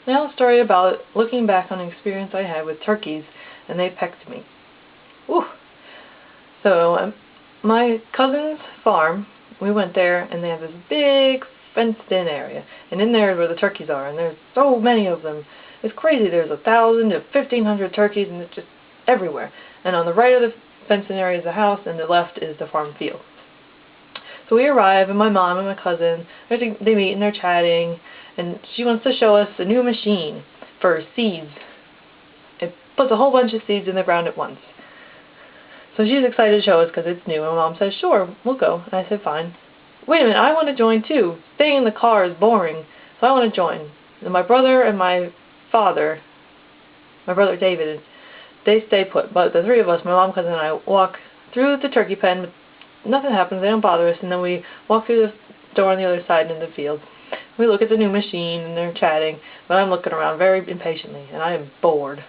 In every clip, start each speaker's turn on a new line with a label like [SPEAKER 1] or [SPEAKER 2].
[SPEAKER 1] Now a story about looking back on an experience I had with turkeys, and they pecked me. Whew. So, my cousin's farm, we went there, and they have this big fenced-in area, and in there is where the turkeys are, and there's so many of them. It's crazy. There's 1,000 to 1,500 turkeys, and it's just everywhere. And on the right of the fenced-in area is the house, and the left is the farm field. So we arrive, and my mom and my cousin, they meet and they're chatting, and she wants to show us a new machine for seeds. It puts a whole bunch of seeds in the ground at once. So she's excited to show us because it's new, and Mom says, sure, we'll go. And I said, fine. Wait a minute, I want to join too. Staying in the car is boring, so I want to join. And my brother and my father, my brother David, they stay put. But the three of us, my mom, cousin, and I, walk through the turkey pen. Nothing happens, they don't bother us, and then we walk through the door on the other side into the field. We look at the new machine, and they're chatting, but I'm looking around very impatiently, and I am bored.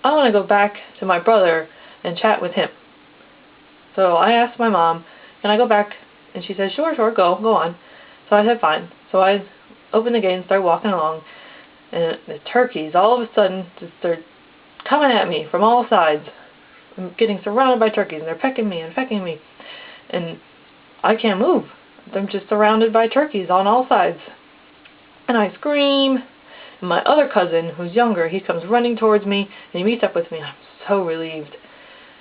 [SPEAKER 1] I want to go back to my brother and chat with him. So I asked my mom, can I go back? And she said, sure, go on. So I said, fine. So I opened the gate and started walking along, and the turkeys all of a sudden just started coming at me from all sides. I'm getting surrounded by turkeys, and they're pecking me and pecking me, and I can't move. I'm just surrounded by turkeys on all sides, and I scream. And my other cousin, who's younger, he comes running towards me, and he meets up with me. I'm so relieved,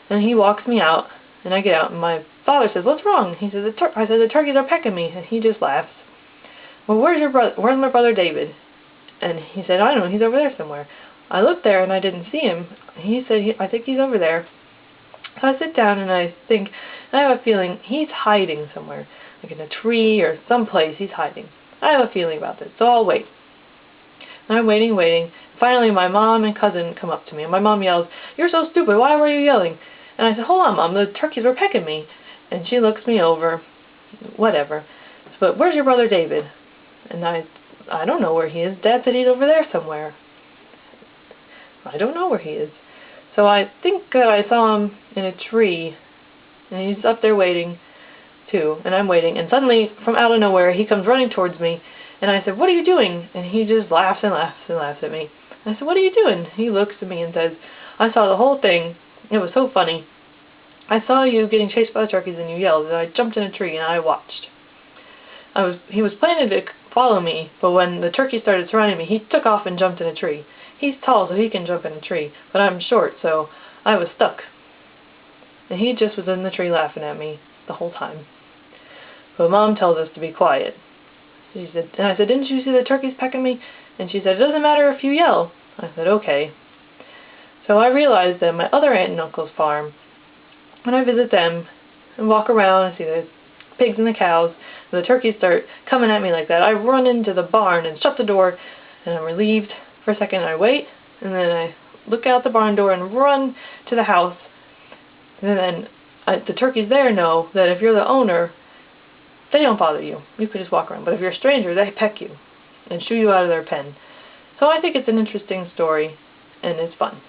[SPEAKER 1] and he walks me out, and I get out, and my father says, what's wrong? He says, I said, the turkeys are pecking me, and he just laughs. Well, where's your brother? Where's my brother David? And he said, I don't know, he's over there somewhere. I looked there, and I didn't see him. He said, I think he's over there. So I sit down and I think, and I have a feeling he's hiding somewhere, like in a tree or someplace he's hiding. I have a feeling about this, so I'll wait. And I'm waiting. Finally, my mom and cousin come up to me, and my mom yells, you're so stupid, why were you yelling? And I said, hold on, Mom, the turkeys were pecking me. And she looks me over, whatever. But where's your brother David? And I don't know where he is. Dad said he's over there somewhere. I don't know where he is. So I think that I saw him in a tree, and he's up there waiting, too, and I'm waiting, and suddenly, from out of nowhere, he comes running towards me, and I said, what are you doing? And he just laughs and laughs and laughs at me. And I said, what are you doing? He looks at me and says, I saw the whole thing. It was so funny. I saw you getting chased by the turkeys, and you yelled, and I jumped in a tree, and I watched. He was planning to follow me, but when the turkey started surrounding me, he took off and jumped in a tree. He's tall, so he can jump in a tree, but I'm short, so I was stuck. And he just was in the tree laughing at me the whole time. But Mom tells us to be quiet. She said, and I said, didn't you see the turkeys pecking me? And she said, it doesn't matter if you yell. I said, okay. So I realized that my other aunt and uncle's farm, when I visit them and walk around and see the pigs and the cows, and the turkeys start coming at me like that, I run into the barn and shut the door, and I'm relieved. For a second I wait, and then I look out the barn door and run to the house, and then the turkeys there know that if you're the owner, they don't bother you. You can just walk around. But if you're a stranger, they peck you and shoo you out of their pen. So I think it's an interesting story, and it's fun.